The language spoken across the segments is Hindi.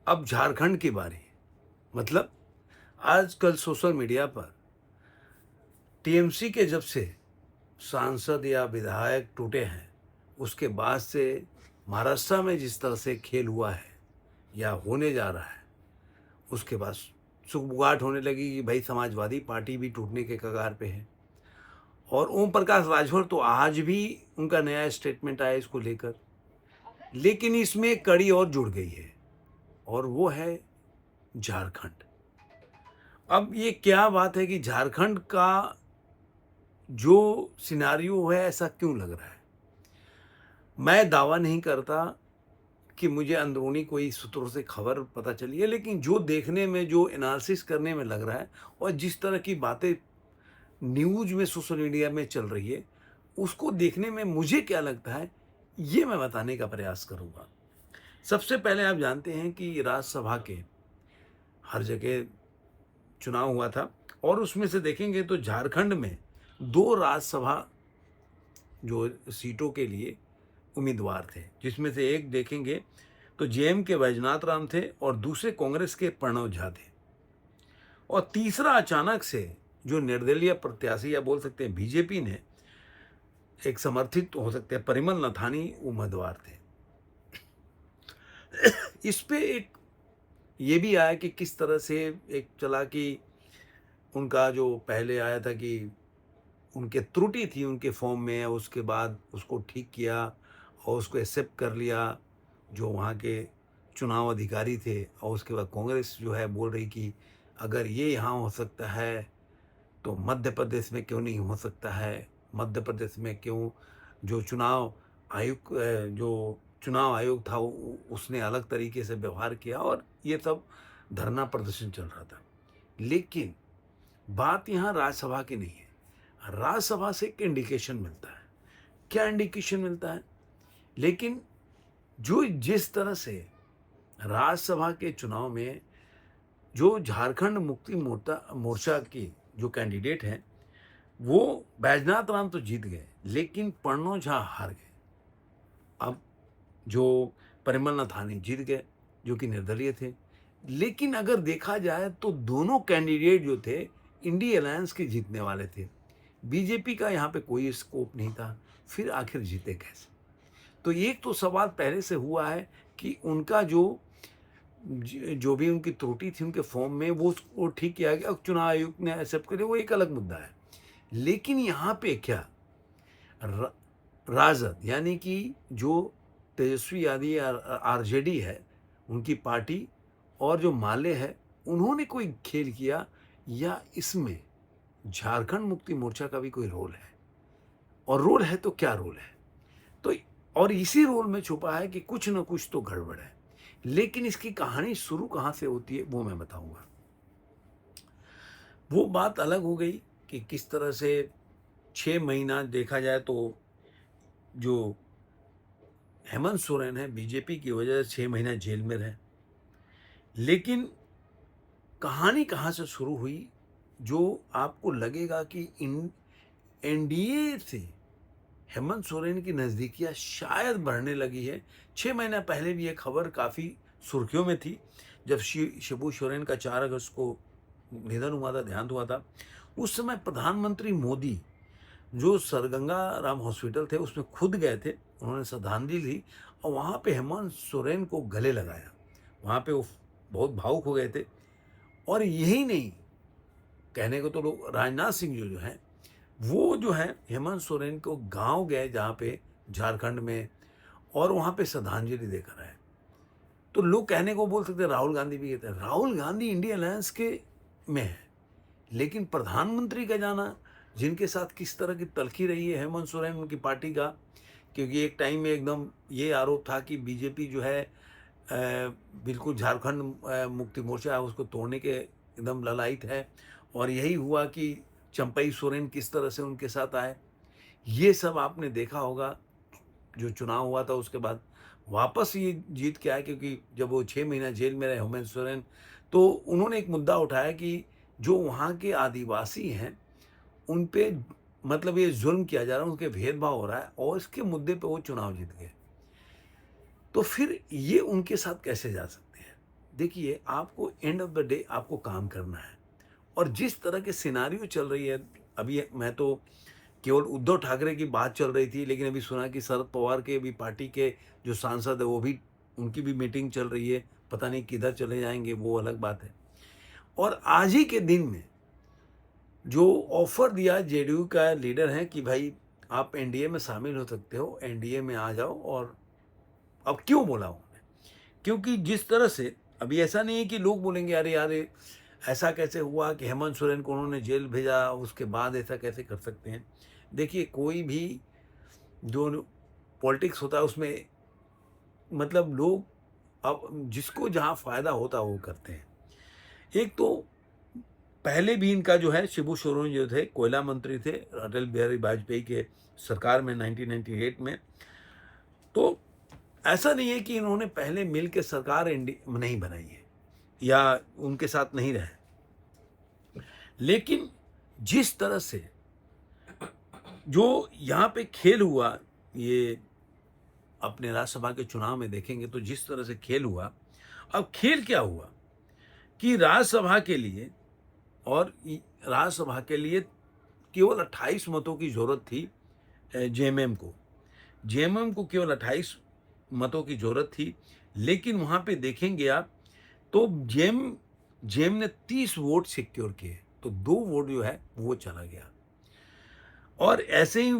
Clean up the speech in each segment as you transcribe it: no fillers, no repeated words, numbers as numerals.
अब झारखंड की बारी है। मतलब आजकल सोशल मीडिया पर टीएमसी के जब से सांसद या विधायक टूटे हैं, उसके बाद से महाराष्ट्र में जिस तरह से खेल हुआ है या होने जा रहा है, उसके बाद सुगबुगाहट होने लगी कि भाई समाजवादी पार्टी भी टूटने के कगार पे है। और ओम प्रकाश राजभर तो आज भी उनका नया स्टेटमेंट आया इसको लेकर, लेकिन इसमें एक कड़ी और जुड़ गई है और वो है झारखंड। अब ये क्या बात है कि झारखंड का जो सिनारियो है ऐसा क्यों लग रहा है? मैं दावा नहीं करता कि मुझे अंदरूनी कोई सूत्रों से खबर पता चली है, लेकिन जो देखने में, जो एनालिसिस करने में लग रहा है और जिस तरह की बातें न्यूज़ में, सोशल मीडिया में चल रही है, उसको देखने में मुझे क्या लगता है, ये मैं बताने का प्रयास करूँगा। सबसे पहले आप जानते हैं कि राज्यसभा के हर जगह चुनाव हुआ था और उसमें से देखेंगे तो झारखंड में 2 राज्यसभा जो सीटों के लिए उम्मीदवार थे, जिसमें से एक देखेंगे तो जेएम के बैजनाथ राम थे और दूसरे कांग्रेस के प्रणव झा थे। और तीसरा अचानक से जो निर्दलीय प्रत्याशी या बोल सकते हैं बीजेपी ने एक समर्थित हो सकते हैं परिमल नथानी उम्मीदवार थे। इस पे एक ये भी आया कि किस तरह से एक चला कि उनका जो पहले आया था कि उनके त्रुटि थी उनके फॉर्म में, उसके बाद उसको ठीक किया और उसको एक्सेप्ट कर लिया जो वहाँ के चुनाव अधिकारी थे। और उसके बाद कांग्रेस जो है बोल रही कि अगर ये यहाँ हो सकता है तो मध्य प्रदेश में क्यों नहीं हो सकता है, मध्य प्रदेश में क्यों, जो चुनाव आयोग था उसने अलग तरीके से व्यवहार किया और ये सब धरना प्रदर्शन चल रहा था। लेकिन बात यहाँ राज्यसभा की नहीं है। राज्यसभा से एक इंडिकेशन मिलता है। क्या इंडिकेशन मिलता है? लेकिन जो जिस तरह से राज्यसभा के चुनाव में जो झारखंड मुक्ति मोर्चा मोर्चा की जो कैंडिडेट हैं, वो बैजनाथ राम तो जीत गए, लेकिन प्रणव झा हार गए। अब जो परिमल नथानी जीत गए, जो कि निर्दलीय थे। लेकिन अगर देखा जाए तो दोनों कैंडिडेट जो थे, इंडी अलायंस के जीतने वाले थे। बीजेपी का यहाँ पे कोई स्कोप नहीं था, फिर आखिर जीते कैसे? तो एक तो सवाल पहले से हुआ है कि उनका जो भी उनकी त्रुटि थी उनके फॉर्म में, वो उसको ठीक किया गया, चुनाव आयोग ने एक्सेप्ट कर लिया, वो एक अलग मुद्दा है। लेकिन यहाँ पे क्या र राजद यानी कि जो तेजस्वी यादव आरजेडी है, उनकी पार्टी और जो माले है, उन्होंने कोई खेल किया या इसमें झारखंड मुक्ति मोर्चा का भी कोई रोल है? और रोल है तो क्या रोल है? तो और इसी रोल में छुपा है कि कुछ न कुछ तो गड़बड़ है। लेकिन इसकी कहानी शुरू कहाँ से होती है वो मैं बताऊँगा। वो बात अलग हो गई कि किस तरह से 6 महीना देखा जाए तो जो हेमंत सोरेन है बीजेपी की वजह से 6 महीना जेल में रहे। लेकिन कहानी कहाँ से शुरू हुई, जो आपको लगेगा कि इन एनडीए से हेमंत सोरेन की नज़दीकियाँ शायद बढ़ने लगी है। 6 महीना पहले भी ये खबर काफ़ी सुर्खियों में थी, जब शिबू सोरेन का 4 अगस्त को निधन हुआ था, देहांत हुआ था। उस समय प्रधानमंत्री मोदी जो सरगंगा राम हॉस्पिटल थे उसमें खुद गए थे, उन्होंने श्रद्धांजलि दी और वहाँ पे हेमंत सोरेन को गले लगाया। वहाँ पे वो बहुत भावुक हो गए थे। और यही नहीं, कहने को तो लोग राजनाथ सिंह जो हैं, वो जो है हेमंत सोरेन को गाँव गए जहाँ पे झारखंड में, और वहाँ पे श्रद्धांजलि देकर आए। तो लोग कहने को बोल सकते हैं राहुल गांधी भी कहते हैं, राहुल गांधी इंडिया अलायंस के में है, लेकिन प्रधानमंत्री का जाना, जिनके साथ किस तरह की तलखी रही है हेमंत सोरेन उनकी पार्टी का, क्योंकि एक टाइम में एकदम ये आरोप था कि बीजेपी जो है बिल्कुल झारखंड मुक्ति मोर्चा है उसको तोड़ने के एकदम ललायत है। और यही हुआ कि चंपई सोरेन किस तरह से उनके साथ आए। ये सब आपने देखा होगा। जो चुनाव हुआ था उसके बाद वापस ये जीत के आए, क्योंकि जब वो 6 महीना जेल में रहे हेमंत सोरेन, तो उन्होंने एक मुद्दा उठाया कि जो वहाँ के आदिवासी हैं उन पे मतलब ये जुल्म किया जा रहा है, उनके भेदभाव हो रहा है, और इसके मुद्दे पे वो चुनाव जीत गए। तो फिर ये उनके साथ कैसे जा सकते हैं? देखिए आपको एंड ऑफ द डे आपको काम करना है, और जिस तरह के सिनारियो चल रही है अभी, मैं तो केवल उद्धव ठाकरे की बात चल रही थी, लेकिन अभी सुना कि शरद पवार के भी पार्टी के जो सांसद है वो भी, उनकी भी मीटिंग चल रही है, पता नहीं किधर चले जाएंगे, वो अलग बात है। और आज ही के दिन में जो ऑफर दिया जेडीयू का लीडर है कि भाई आप एनडीए में शामिल हो सकते हो, एनडीए में आ जाओ। और अब क्यों बोला उन्होंने, क्योंकि जिस तरह से अभी ऐसा नहीं है कि लोग बोलेंगे अरे यार ऐसा कैसे हुआ कि हेमंत सोरेन को उन्होंने जेल भेजा, उसके बाद ऐसा कैसे कर सकते हैं। देखिए कोई भी जो पॉलिटिक्स होता है उसमें मतलब लोग अब जिसको जहाँ फ़ायदा होता है वो करते हैं। एक तो पहले भी इनका जो है शिबू सोरेन जो थे कोयला मंत्री थे अटल बिहारी वाजपेयी के सरकार में 1998 में। तो ऐसा नहीं है कि इन्होंने पहले मिल के सरकार नहीं बनाई है या उनके साथ नहीं रहे, लेकिन जिस तरह से जो यहाँ पे खेल हुआ, ये अपने राज्यसभा के चुनाव में देखेंगे तो जिस तरह से खेल हुआ, अब खेल क्या हुआ कि राज्यसभा के लिए, और राज्यसभा के लिए केवल 28 मतों की जरूरत थी जेएमएम को। जेएमएम को केवल 28 मतों की जरूरत थी, लेकिन वहां पे देखेंगे आप तो जेएम ने 30 वोट सिक्योर किए, तो 2 वोट जो है वो चला गया। और ऐसे ही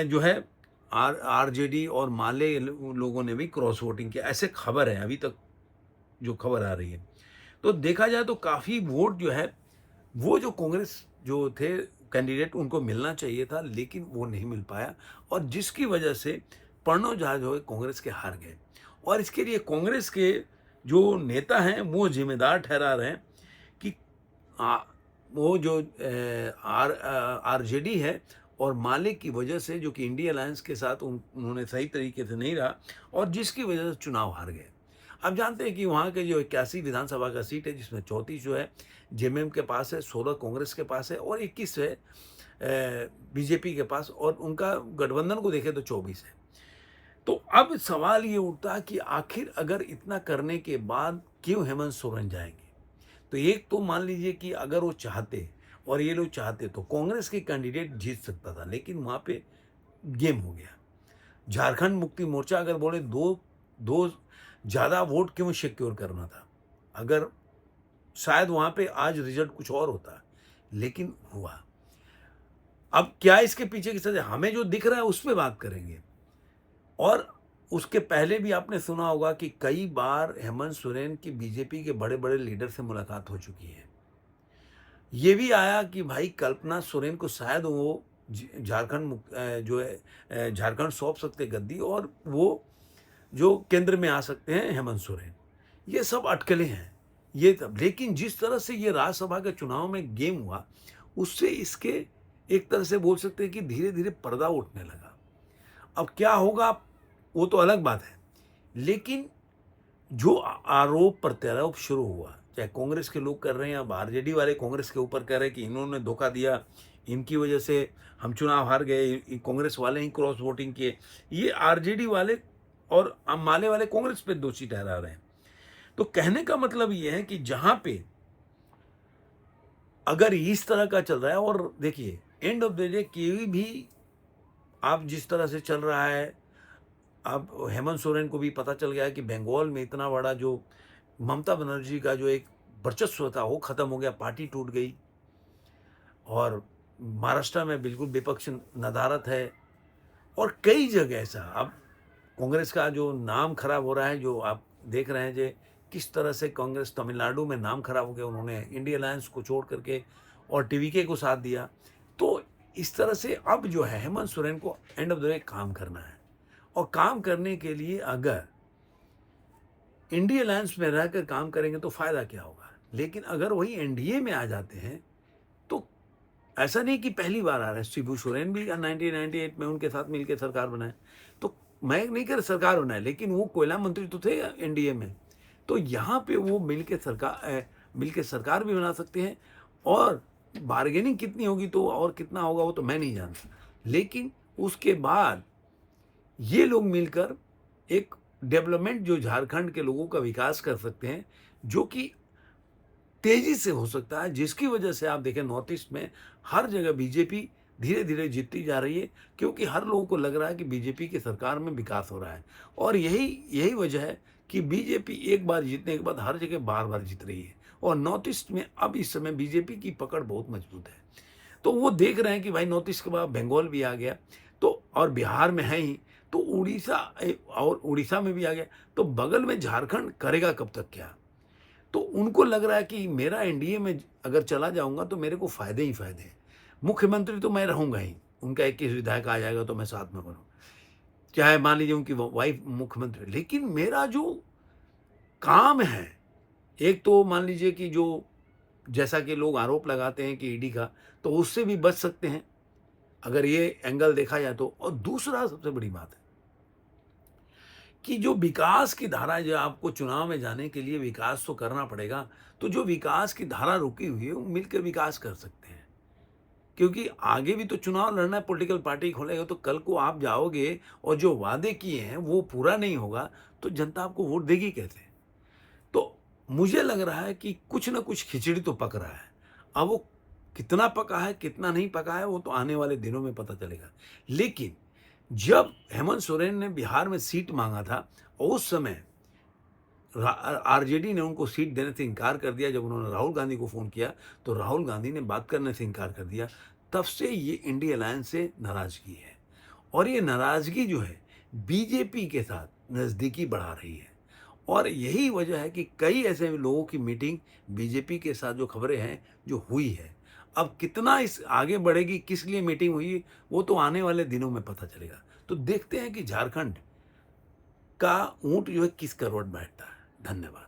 जो है आरजेडी और माले लोगों ने भी क्रॉस वोटिंग किया, ऐसे खबर है अभी तक जो खबर आ रही है। तो देखा जाए तो काफ़ी वोट जो है वो जो कांग्रेस जो थे कैंडिडेट उनको मिलना चाहिए था, लेकिन वो नहीं मिल पाया, और जिसकी वजह से प्रणव झा जो है कांग्रेस के हार गए। और इसके लिए कांग्रेस के जो नेता हैं वो जिम्मेदार ठहरा रहे हैं कि वो जो आरजेडी है और माले की वजह से, जो कि इंडिया अलायंस के साथ उन्होंने सही तरीके से नहीं रहा, और जिसकी वजह से चुनाव हार गए। आप जानते हैं कि वहाँ के जो 81 विधानसभा का सीट है जिसमें 34 जो है जेएमएम के पास है, 16 कांग्रेस के पास है और 21 है बीजेपी के पास, और उनका गठबंधन को देखें तो 24 है। तो अब सवाल ये उठता है कि आखिर अगर इतना करने के बाद क्यों हेमंत सोरेन जाएंगे। तो एक तो मान लीजिए कि अगर वो चाहते और ये लोग चाहते तो कांग्रेस के कैंडिडेट जीत सकता था, लेकिन वहाँ पे गेम हो गया। झारखंड मुक्ति मोर्चा अगर बोले दो ज़्यादा वोट क्यों सिक्योर करना था, अगर शायद वहाँ पे आज रिजल्ट कुछ और होता, लेकिन हुआ। अब क्या इसके पीछे की सजा, हमें जो दिख रहा है उस पर बात करेंगे। और उसके पहले भी आपने सुना होगा कि कई बार हेमंत सोरेन की बीजेपी के बड़े बड़े लीडर से मुलाकात हो चुकी है। ये भी आया कि भाई कल्पना सोरेन को शायद वो जो है झारखंड सौंप सकते गद्दी, और वो जो केंद्र में आ सकते हैं हेमंत सोरेन। ये सब अटकलें हैं ये तब, लेकिन जिस तरह से ये राज्यसभा के चुनाव में गेम हुआ, उससे इसके एक तरह से बोल सकते हैं कि धीरे धीरे पर्दा उठने लगा। अब क्या होगा वो तो अलग बात है, लेकिन जो आरोप प्रत्यारोप शुरू हुआ, चाहे कांग्रेस के लोग कर रहे हैं, अब आरजेडी वाले कांग्रेस के ऊपर कह रहे हैं कि इन्होंने धोखा दिया, इनकी वजह से हम चुनाव हार गए, कांग्रेस वाले ही क्रॉस वोटिंग किए, ये आरजेडी वाले और माले वाले कांग्रेस पे दोषी ठहरा रहे हैं। तो कहने का मतलब ये है कि जहां पे अगर इस तरह का चल रहा है, और देखिए एंड ऑफ द डे कोई भी आप जिस तरह से चल रहा है, अब हेमंत सोरेन को भी पता चल गया है कि बंगाल में इतना बड़ा जो ममता बनर्जी का जो एक वर्चस्व था वो खत्म हो गया, पार्टी टूट गई, और महाराष्ट्र में बिल्कुल विपक्ष नदारत है, और कई जगह ऐसा अब कांग्रेस का जो नाम खराब हो रहा है, जो आप देख रहे हैं जो किस तरह से कांग्रेस तमिलनाडु में नाम खराब हो गया, उन्होंने इंडिया अलायंस को छोड़ करके और टीवीके को साथ दिया। तो इस तरह से अब जो है हेमंत सोरेन को एंड ऑफ द डे काम करना है, और काम करने के लिए अगर इंडिया अलायंस में रहकर काम करेंगे तो फायदा क्या होगा, लेकिन अगर वही एनडीए में आ जाते हैं तो ऐसा नहीं कि पहली बार आ रहा है, शिबू सोरेन भी 1998 में उनके साथ मिलकर सरकार बनाए, तो मैं नहीं कर सरकार बनाए, लेकिन वो कोयला मंत्री तो थे एनडीए में, तो यहाँ पे वो मिलके सरकार भी बना सकते हैं। और बार्गेनिंग कितनी होगी तो और कितना होगा वो तो मैं नहीं जानता, लेकिन उसके बाद ये लोग मिलकर एक डेवलपमेंट जो झारखंड के लोगों का विकास कर सकते हैं, जो कि तेजी से हो सकता है, जिसकी वजह से आप देखें नॉर्थ ईस्ट में हर जगह बीजेपी धीरे धीरे जीतती जा रही है, क्योंकि हर लोगों को लग रहा है कि बीजेपी की सरकार में विकास हो रहा है। और यही यही वजह है कि बीजेपी एक बार जीतने के बाद हर जगह बार बार जीत रही है। और नॉर्थ ईस्ट में अब इस समय बीजेपी की पकड़ बहुत मजबूत है। तो वो देख रहे हैं कि भाई नॉर्थ ईस्ट के बाद बंगाल भी आ गया, तो और बिहार में है ही, तो और उड़ीसा में भी आ गया, तो बगल में झारखंड करेगा कब तक क्या। तो उनको लग रहा है कि मेरा एनडीए में अगर चला जाऊंगा तो मेरे को फायदे ही फायदे हैं। मुख्यमंत्री तो मैं रहूंगा ही, उनका 21 विधायक आ जाएगा तो मैं साथ में बनूँ, चाहे मान लीजिए उनकी वाइफ मुख्यमंत्री। लेकिन मेरा जो काम है, एक तो मान लीजिए कि जो जैसा कि लोग आरोप लगाते हैं कि ईडी का, तो उससे भी बच सकते हैं अगर ये एंगल देखा जाए तो। और दूसरा सबसे बड़ी बात है कि जो विकास की धारा है, जो आपको चुनाव में जाने के लिए विकास तो करना पड़ेगा, तो जो विकास की धारा रुकी हुई है वो मिलकर विकास कर सकते हैं। क्योंकि आगे भी तो चुनाव लड़ना है, पॉलिटिकल पार्टी खोलेगा, तो कल को आप जाओगे और जो वादे किए हैं वो पूरा नहीं होगा, तो जनता आपको वोट देगी कैसे। तो मुझे लग रहा है कि कुछ ना कुछ खिचड़ी तो पक रहा है। अब वो कितना पका है कितना नहीं पका है वो तो आने वाले दिनों में पता चलेगा। लेकिन जब हेमंत सोरेन ने बिहार में सीट मांगा था, उस समय आरजेडी ने उनको सीट देने से इनकार कर दिया। जब उन्होंने राहुल गांधी को फ़ोन किया तो राहुल गांधी ने बात करने से इनकार कर दिया। तब से ये इंडिया अलायंस से नाराज़गी है, और ये नाराज़गी जो है बीजेपी के साथ नज़दीकी बढ़ा रही है। और यही वजह है कि कई ऐसे लोगों की मीटिंग बीजेपी के साथ जो खबरें हैं जो हुई है, अब कितना इस आगे बढ़ेगी, किस लिए मीटिंग हुई, वो तो आने वाले दिनों में पता चलेगा। तो देखते हैं कि झारखंड का ऊंट जो है किस करवट बैठता है। धन्यवाद।